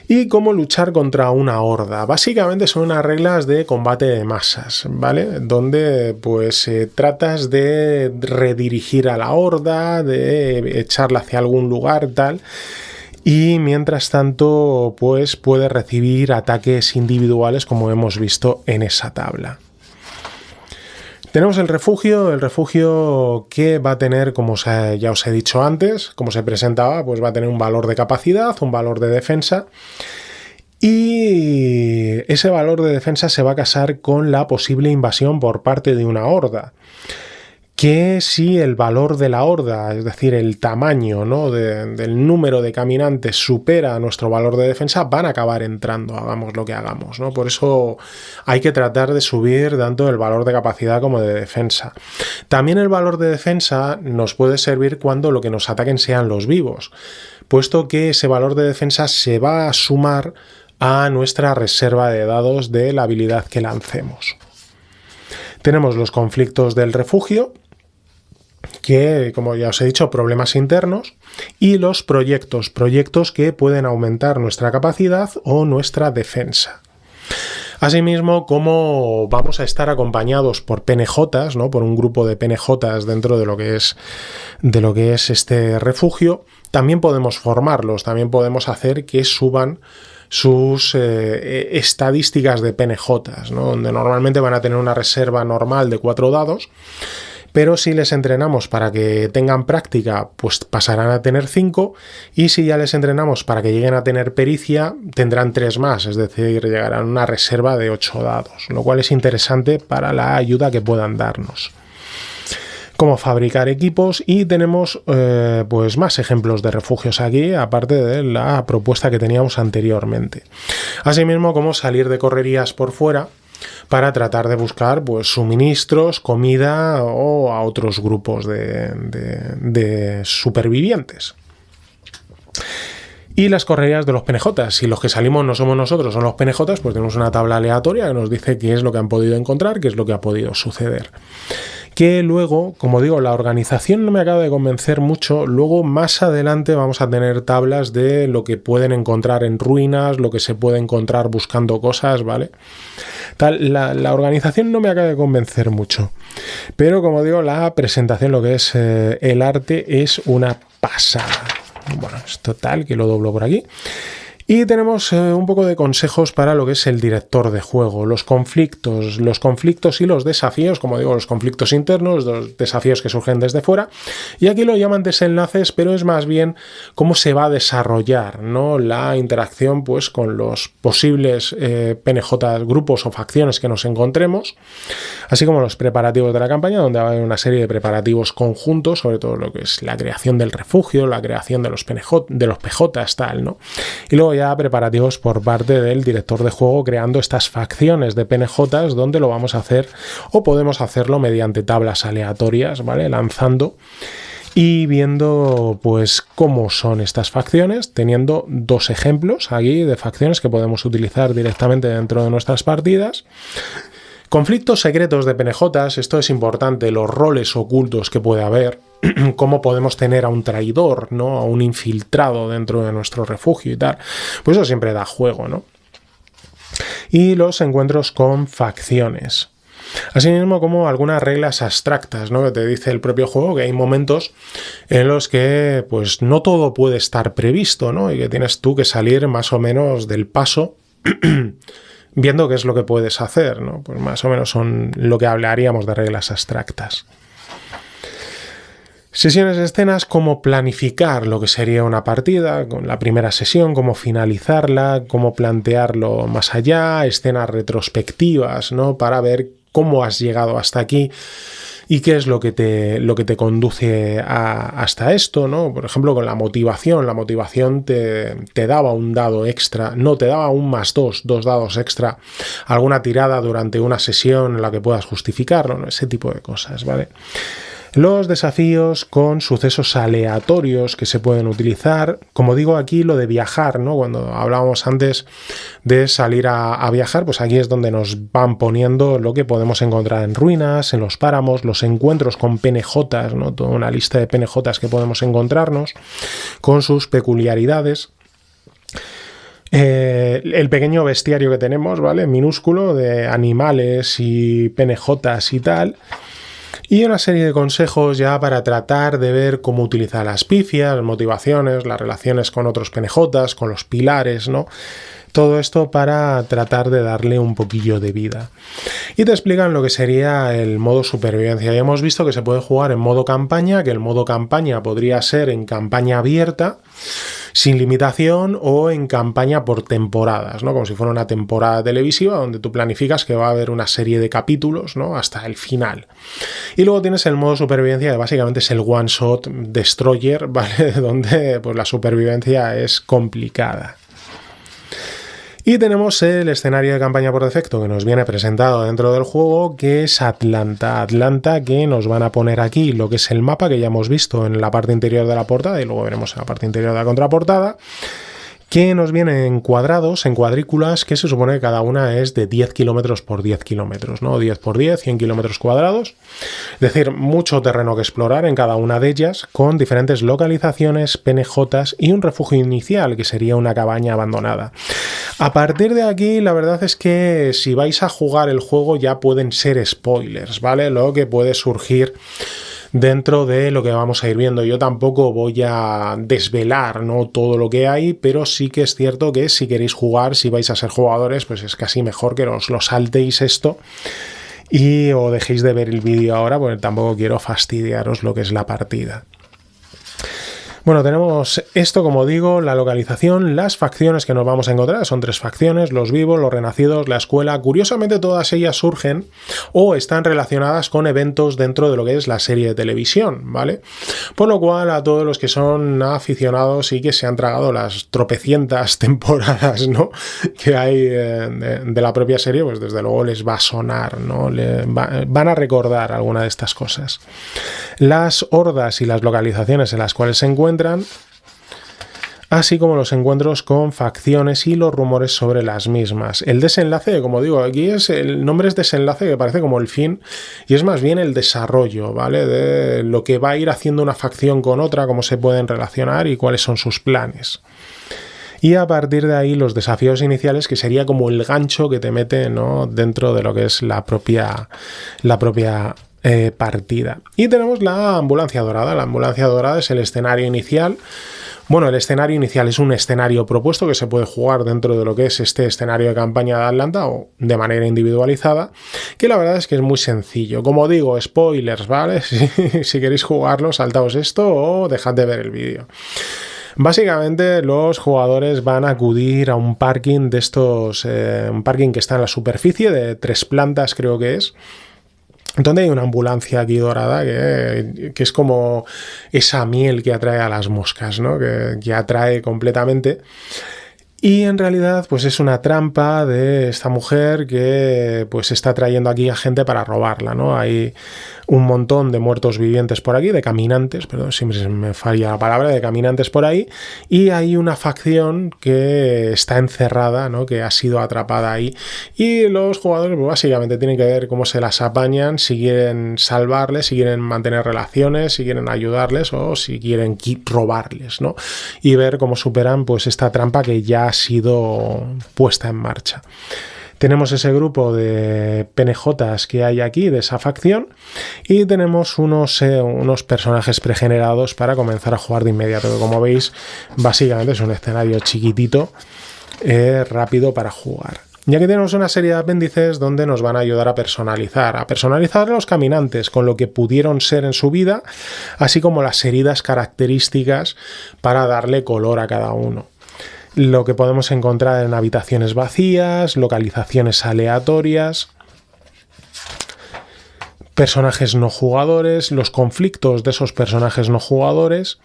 Y cómo luchar contra una horda. Básicamente son unas reglas de combate de masas, ¿vale? Donde pues tratas de redirigir a la horda, de echarla hacia algún lugar, tal. Y mientras tanto, pues puedes recibir ataques individuales como hemos visto en esa tabla. Tenemos el refugio que va a tener, como ya os he dicho antes, como se presentaba, pues va a tener un valor de capacidad, un valor de defensa, y ese valor de defensa se va a casar con la posible invasión por parte de una horda. Que si el valor de la horda, es decir, el tamaño, ¿no? del número de caminantes supera nuestro valor de defensa, van a acabar entrando, hagamos lo que hagamos, ¿no? Por eso hay que tratar de subir tanto el valor de capacidad como de defensa. También el valor de defensa nos puede servir cuando lo que nos ataquen sean los vivos, puesto que ese valor de defensa se va a sumar a nuestra reserva de dados de la habilidad que lancemos. Tenemos los conflictos del refugio, que, como ya os he dicho, problemas internos, y los proyectos que pueden aumentar nuestra capacidad o nuestra defensa. Asimismo, como vamos a estar acompañados por PNJs, ¿no? Por un grupo de PNJs dentro de lo que es este refugio, también podemos formarlos, también podemos hacer que suban sus estadísticas de PNJs, ¿no? Donde normalmente van a tener una reserva normal de 4 dados, pero si les entrenamos para que tengan práctica, pues pasarán a tener 5, y si ya les entrenamos para que lleguen a tener pericia, tendrán 3 más, es decir, llegarán a una reserva de 8 dados, lo cual es interesante para la ayuda que puedan darnos. Cómo fabricar equipos, y tenemos pues más ejemplos de refugios aquí, aparte de la propuesta que teníamos anteriormente. Asimismo, cómo salir de correrías por fuera para tratar de buscar pues suministros, comida o a otros grupos de supervivientes. Y las correrías de los PNJs. Si los que salimos no somos nosotros, son los PNJs, pues tenemos una tabla aleatoria que nos dice qué es lo que han podido encontrar, qué es lo que ha podido suceder. Que luego, como digo, la organización no me acaba de convencer mucho. Luego, más adelante, vamos a tener tablas de lo que pueden encontrar en ruinas, lo que se puede encontrar buscando cosas, ¿vale? La organización no me acaba de convencer mucho. Pero, como digo, la presentación, lo que es el arte, es una pasada. Bueno, es total, que lo doblo por aquí. Y tenemos un poco de consejos para lo que es el director de juego, los conflictos y los desafíos, como digo, los conflictos internos, los desafíos que surgen desde fuera. Y aquí lo llaman desenlaces, pero es más bien cómo se va a desarrollar, ¿no? La interacción pues con los posibles PNJ, grupos o facciones que nos encontremos, así como los preparativos de la campaña, donde va a haber una serie de preparativos conjuntos, sobre todo lo que es la creación del refugio, la creación de los PJs, tal, ¿no? Y luego ya preparativos por parte del director de juego, creando estas facciones de PNJs, donde lo vamos a hacer o podemos hacerlo mediante tablas aleatorias, ¿vale? Lanzando y viendo pues cómo son estas facciones, teniendo 2 ejemplos aquí de facciones que podemos utilizar directamente dentro de nuestras partidas. Conflictos secretos de PNJs, esto es importante, los roles ocultos que puede haber, cómo podemos tener a un traidor, ¿no? A un infiltrado dentro de nuestro refugio y tal. Pues eso siempre da juego, ¿no? Y los encuentros con facciones. Asimismo, como algunas reglas abstractas, ¿no? Que te dice el propio juego, que hay momentos en los que pues no todo puede estar previsto, ¿no? Y que tienes tú que salir más o menos del paso viendo qué es lo que puedes hacer, ¿no? Pues más o menos son lo que hablaríamos de reglas abstractas. Sesiones de escenas, cómo planificar lo que sería una partida, con la primera sesión, cómo finalizarla, cómo plantearlo más allá, escenas retrospectivas, ¿no? Para ver cómo has llegado hasta aquí y qué es lo que te conduce hasta esto, ¿no? Por ejemplo, con la motivación te daba un dado extra, no, te daba un +2, 2 dados extra, alguna tirada durante una sesión en la que puedas justificarlo, ¿no? Ese tipo de cosas, ¿vale? Los desafíos con sucesos aleatorios que se pueden utilizar. Como digo aquí, lo de viajar, ¿no? Cuando hablábamos antes de salir a viajar, pues aquí es donde nos van poniendo lo que podemos encontrar en ruinas, en los páramos, los encuentros con PNJs, ¿no? Toda una lista de PNJs que podemos encontrarnos con sus peculiaridades. El pequeño bestiario que tenemos, ¿vale? Minúsculo, de animales y PNJs y tal. Y una serie de consejos ya para tratar de ver cómo utilizar las pifias, las motivaciones, las relaciones con otros PNJs, con los pilares, ¿no? Todo esto para tratar de darle un poquillo de vida. Y te explican lo que sería el modo supervivencia. Ya hemos visto que se puede jugar en modo campaña, que el modo campaña podría ser en campaña abierta, sin limitación, o en campaña por temporadas, ¿no? Como si fuera una temporada televisiva donde tú planificas que va a haber una serie de capítulos, ¿no? Hasta el final. Y luego tienes el modo supervivencia, que básicamente es el one shot destroyer, ¿vale? Donde pues la supervivencia es complicada. Y tenemos el escenario de campaña por defecto que nos viene presentado dentro del juego, que es Atlanta. Atlanta, que nos van a poner aquí lo que es el mapa que ya hemos visto en la parte interior de la portada y luego veremos en la parte interior de la contraportada, que nos viene en cuadrados, en cuadrículas, que se supone que cada una es de 10 kilómetros por 10 kilómetros, ¿no? 10 por 10, 100 kilómetros cuadrados. Es decir, mucho terreno que explorar en cada una de ellas, con diferentes localizaciones, PNJs y un refugio inicial, que sería una cabaña abandonada. A partir de aquí, la verdad es que si vais a jugar el juego ya pueden ser spoilers, ¿vale? Lo que puede surgir dentro de lo que vamos a ir viendo. Yo tampoco voy a desvelar, ¿no?, todo lo que hay, pero sí que es cierto que si queréis jugar, si vais a ser jugadores, pues es casi mejor que os lo saltéis esto y o dejéis de ver el vídeo ahora, porque tampoco quiero fastidiaros lo que es la partida. Bueno, tenemos esto, como digo, la localización, las facciones que nos vamos a encontrar, son 3 facciones, los vivos, los renacidos, la escuela. Curiosamente todas ellas surgen o están relacionadas con eventos dentro de lo que es la serie de televisión, ¿vale? Por lo cual a todos los que son aficionados y que se han tragado las tropecientas temporadas, ¿no?, que hay de la propia serie, pues desde luego les va a sonar, ¿no? Van a recordar alguna de estas cosas. Las hordas y las localizaciones en las cuales se encuentran, así como los encuentros con facciones y los rumores sobre las mismas. El desenlace, como digo, aquí el nombre es desenlace, que parece como el fin, y es más bien el desarrollo, ¿vale?, de lo que va a ir haciendo una facción con otra, cómo se pueden relacionar y cuáles son sus planes. Y a partir de ahí los desafíos iniciales, que sería como el gancho que te mete, ¿no?, dentro de lo que es la propia partida. Y tenemos la ambulancia dorada. La ambulancia dorada es el escenario inicial. Bueno, el escenario inicial es un escenario propuesto que se puede jugar dentro de lo que es este escenario de campaña de Atlanta o de manera individualizada, que la verdad es que es muy sencillo. Como digo, spoilers, ¿vale? Si queréis jugarlo, saltaos esto o dejad de ver el vídeo. Básicamente los jugadores van a acudir a un parking de estos, un parking que está en la superficie de 3 plantas, creo que es, donde hay una ambulancia aquí dorada que es como esa miel que atrae a las moscas, ¿no?, que atrae completamente. Y en realidad pues es una trampa de esta mujer que pues está trayendo aquí a gente para robarla, ¿no? Hay un montón de muertos vivientes por aquí, de caminantes, perdón, siempre me falla la palabra, de caminantes por ahí, y hay una facción que está encerrada, ¿no?, que ha sido atrapada ahí, y los jugadores pues, básicamente tienen que ver cómo se las apañan, si quieren salvarles, si quieren mantener relaciones, si quieren ayudarles o si quieren robarles, ¿no?, y ver cómo superan pues esta trampa que ya ha sido puesta en marcha. Tenemos ese grupo de PNJs que hay aquí, de esa facción, y tenemos unos personajes pregenerados para comenzar a jugar de inmediato, que como veis, básicamente es un escenario chiquitito, rápido para jugar. Y aquí tenemos una serie de apéndices donde nos van a ayudar a personalizar a los caminantes con lo que pudieron ser en su vida, así como las heridas características para darle color a cada uno. Lo que podemos encontrar en habitaciones vacías, localizaciones aleatorias, personajes no jugadores, los conflictos de esos personajes no jugadores,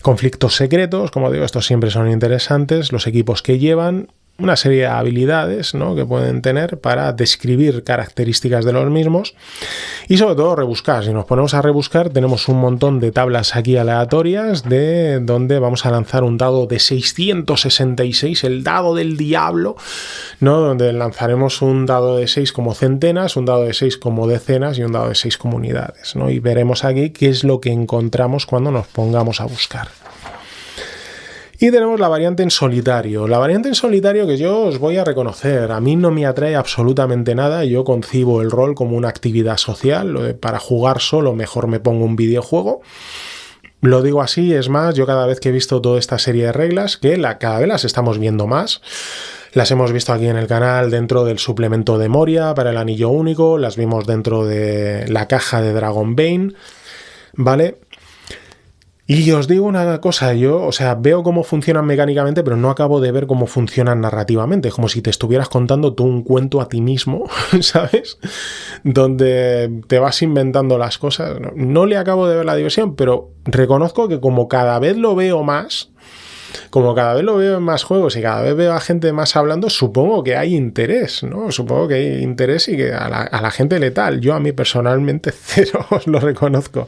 conflictos secretos, como digo, estos siempre son interesantes, los equipos que llevan, una serie de habilidades, ¿no?, que pueden tener para describir características de los mismos y sobre todo rebuscar. Si nos ponemos a rebuscar, tenemos un montón de tablas aquí aleatorias de donde vamos a lanzar un dado de 666, el dado del diablo, ¿no?, donde lanzaremos un dado de 6 como centenas, un dado de 6 como decenas y un dado de 6 como unidades, ¿no? Y veremos aquí qué es lo que encontramos cuando nos pongamos a buscar. Y tenemos la variante en solitario. La variante en solitario, que yo os voy a reconocer, a mí no me atrae absolutamente nada. Yo concibo el rol como una actividad social. Para jugar solo mejor me pongo un videojuego. Lo digo así, es más, yo cada vez que he visto toda esta serie de reglas, que cada vez las estamos viendo más, las hemos visto aquí en el canal dentro del suplemento de Moria para el anillo único, las vimos dentro de la caja de Dragonbane, ¿vale? Y os digo una cosa, yo, veo cómo funcionan mecánicamente, pero no acabo de ver cómo funcionan narrativamente. Es como si te estuvieras contando tú un cuento a ti mismo, ¿sabes? Donde te vas inventando las cosas. No le acabo de ver la diversión, pero reconozco que como cada vez lo veo más, como cada vez lo veo en más juegos y cada vez veo a gente más hablando, supongo que hay interés, ¿no? Supongo que hay interés y que a la gente letal. Yo a mí personalmente cero, os lo reconozco.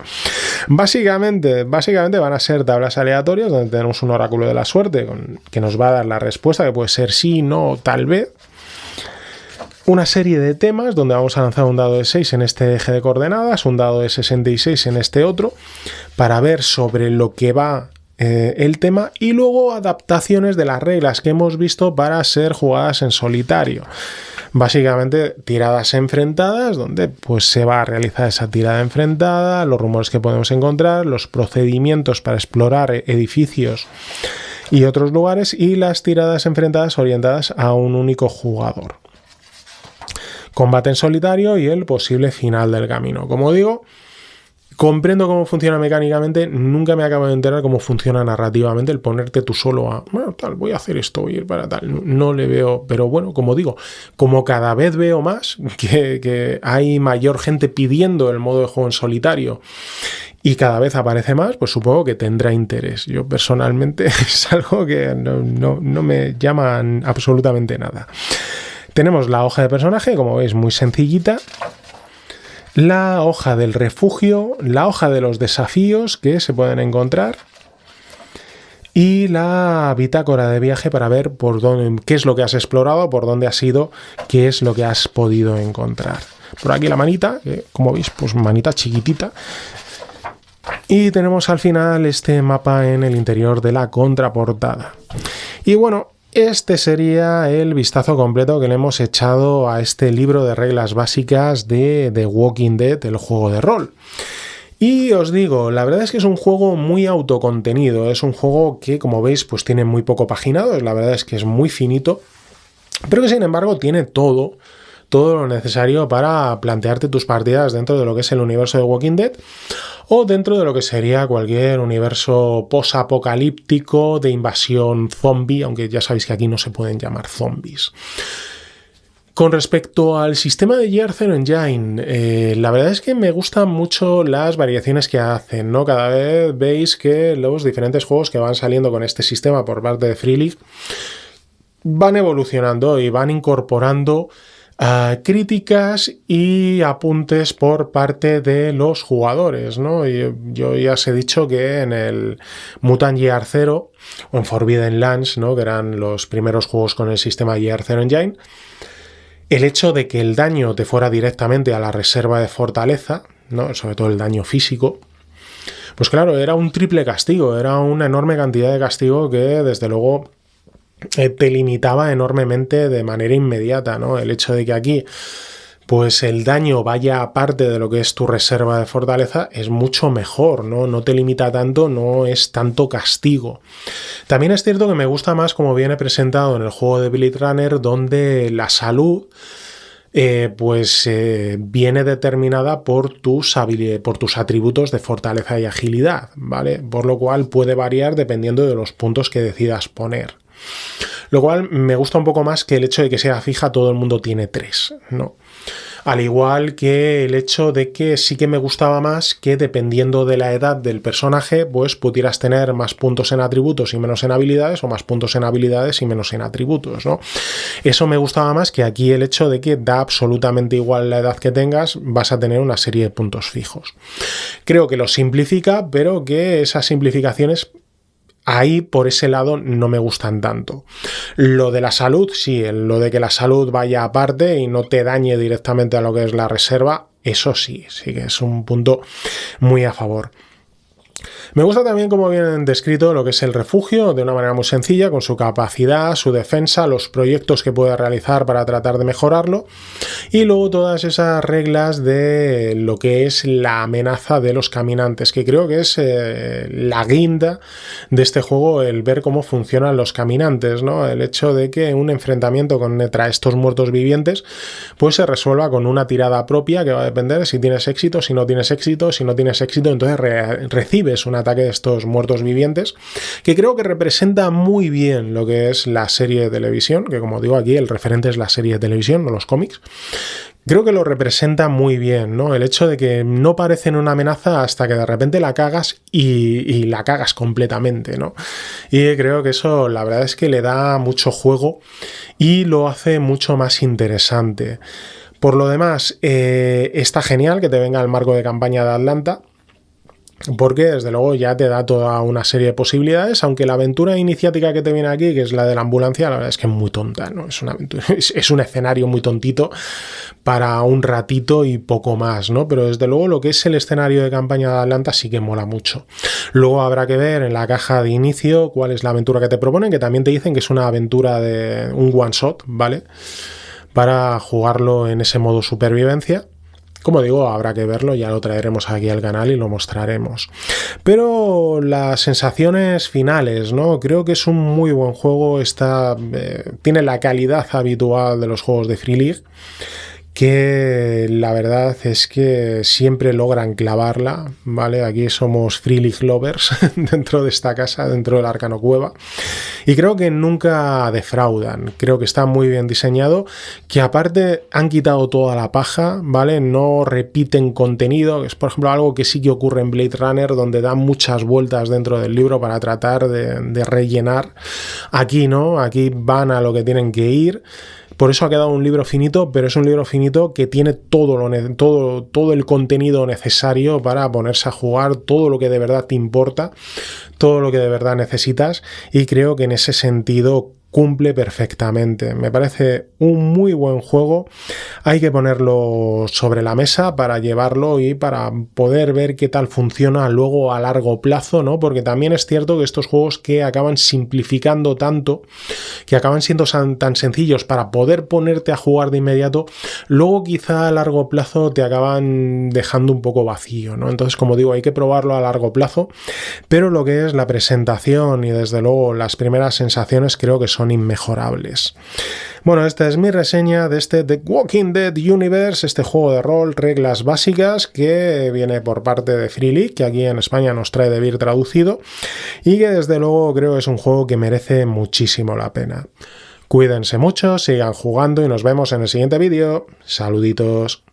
Básicamente van a ser tablas aleatorias donde tenemos un oráculo de la suerte que nos va a dar la respuesta, que puede ser sí, no, tal vez. Una serie de temas donde vamos a lanzar un dado de 6 en este eje de coordenadas, un dado de 66 en este otro, para ver sobre lo que va el tema, y luego adaptaciones de las reglas que hemos visto para ser jugadas en solitario. Básicamente tiradas enfrentadas, donde pues se va a realizar esa tirada enfrentada, los rumores que podemos encontrar, los procedimientos para explorar edificios y otros lugares, y las tiradas enfrentadas orientadas a un único jugador. Combate en solitario y el posible final del camino. Como digo, comprendo cómo funciona mecánicamente, nunca me acabo de enterar cómo funciona narrativamente el ponerte tú solo a, bueno, tal, voy a hacer esto, voy a ir para tal. No le veo, pero bueno, como digo, como cada vez veo más que hay mayor gente pidiendo el modo de juego en solitario y cada vez aparece más, pues supongo que tendrá interés. Yo personalmente es algo que no me llama absolutamente nada. Tenemos la hoja de personaje, como veis, muy sencillita. La hoja del refugio, la hoja de los desafíos que se pueden encontrar y la bitácora de viaje para ver por dónde, qué es lo que has explorado, por dónde has ido, qué es lo que has podido encontrar. Por aquí la manita, que como veis, pues manita chiquitita. Y tenemos al final este mapa en el interior de la contraportada. Y bueno, este sería el vistazo completo que le hemos echado a este libro de reglas básicas de The Walking Dead, el juego de rol. Y os digo, la verdad es que es un juego muy autocontenido, es un juego que, como veis, pues tiene muy poco paginado, la verdad es que es muy finito, pero que sin embargo tiene todo lo necesario para plantearte tus partidas dentro de lo que es el universo de Walking Dead o dentro de lo que sería cualquier universo post-apocalíptico de invasión zombie, aunque ya sabéis que aquí no se pueden llamar zombies. Con respecto al sistema de Year Zero Engine, la verdad es que me gustan mucho las variaciones que hacen, ¿no? Cada vez veis que los diferentes juegos que van saliendo con este sistema por parte de Free League van evolucionando y van incorporando críticas y apuntes por parte de los jugadores, ¿no? Y yo ya os he dicho que en el Mutant Year Zero o en Forbidden Lands, ¿no?, que eran los primeros juegos con el sistema Year Zero Engine, el hecho de que el daño te fuera directamente a la reserva de fortaleza, ¿no?, sobre todo el daño físico, pues claro, era un triple castigo, era una enorme cantidad de castigo que desde luego te limitaba enormemente de manera inmediata, ¿no? El hecho de que aquí pues el daño vaya aparte de lo que es tu reserva de fortaleza, es mucho mejor, ¿no? No te limita tanto, no es tanto castigo. También es cierto que me gusta más como viene presentado en el juego de Blade Runner, donde la salud viene determinada por tus atributos de fortaleza y agilidad, ¿vale? Por lo cual puede variar dependiendo de los puntos que decidas poner. Lo cual me gusta un poco más que el hecho de que sea fija, todo el mundo tiene 3, ¿no? Al igual que el hecho de que sí que me gustaba más que dependiendo de la edad del personaje, pues pudieras tener más puntos en atributos y menos en habilidades, o más puntos en habilidades y menos en atributos, ¿no? Eso me gustaba más que aquí el hecho de que da absolutamente igual la edad que tengas, vas a tener una serie de puntos fijos. Creo que lo simplifica, pero que esas simplificaciones ahí por ese lado no me gustan tanto. Lo de la salud, sí, lo de que la salud vaya aparte y no te dañe directamente a lo que es la reserva, eso sí que es un punto muy a favor. Me gusta también cómo vienen descrito lo que es el refugio de una manera muy sencilla, con su capacidad, su defensa, los proyectos que puede realizar para tratar de mejorarlo, y luego todas esas reglas de lo que es la amenaza de los caminantes, que creo que es la guinda de este juego, el ver cómo funcionan los caminantes, ¿no? El hecho de que un enfrentamiento contra estos muertos vivientes pues se resuelva con una tirada propia que va a depender si tienes éxito, si no tienes éxito, si no tienes éxito, entonces recibes un ataque de estos muertos vivientes, que creo que representa muy bien lo que es la serie de televisión, que como digo aquí el referente es la serie de televisión, no los cómics. Creo que lo representa muy bien, ¿no? El hecho de que no parecen una amenaza hasta que de repente la cagas y la cagas completamente, ¿no? Y creo que eso la verdad es que le da mucho juego y lo hace mucho más interesante. Por lo demás, está genial que te venga el marco de campaña de Atlanta, porque desde luego ya te da toda una serie de posibilidades, aunque la aventura iniciática que te viene aquí, que es la de la ambulancia, la verdad es que es muy tonta, ¿no? Es una aventura, es un escenario muy tontito para un ratito y poco más, ¿no? Pero desde luego lo que es el escenario de campaña de Atlanta sí que mola mucho. Luego habrá que ver en la caja de inicio cuál es la aventura que te proponen, que también te dicen que es una aventura de un one shot, ¿vale? Para jugarlo en ese modo supervivencia. Como digo, habrá que verlo, ya lo traeremos aquí al canal y lo mostraremos. Pero las sensaciones finales, ¿no? Creo que es un muy buen juego, tiene la calidad habitual de los juegos de Free League, que la verdad es que siempre logran clavarla, ¿vale? Aquí somos Free League lovers dentro de esta casa, dentro del Arcano Cueva, y creo que nunca defraudan. Creo que está muy bien diseñado, que aparte han quitado toda la paja, ¿vale? No repiten contenido, que es por ejemplo algo que sí que ocurre en Blade Runner, donde dan muchas vueltas dentro del libro para tratar de rellenar. Aquí no, aquí van a lo que tienen que ir. Por eso ha quedado un libro finito, pero es un libro finito que tiene todo el contenido necesario para ponerse a jugar, todo lo que de verdad te importa, todo lo que de verdad necesitas, y creo que en ese sentido cumple perfectamente. Me parece un muy buen juego. Hay que ponerlo sobre la mesa para llevarlo y para poder ver qué tal funciona luego a largo plazo, ¿no? Porque también es cierto que estos juegos que acaban simplificando tanto, que acaban siendo tan sencillos para poder ponerte a jugar de inmediato, luego quizá a largo plazo te acaban dejando un poco vacío, ¿no? Entonces, como digo, hay que probarlo a largo plazo, pero lo que es la presentación y desde luego las primeras sensaciones creo que son inmejorables. Bueno, esta es mi reseña de este The Walking Dead Universe, este juego de rol, reglas básicas, que viene por parte de Free League, que aquí en España nos trae de Beer traducido, y que desde luego creo que es un juego que merece muchísimo la pena. Cuídense mucho, sigan jugando y nos vemos en el siguiente vídeo. Saluditos.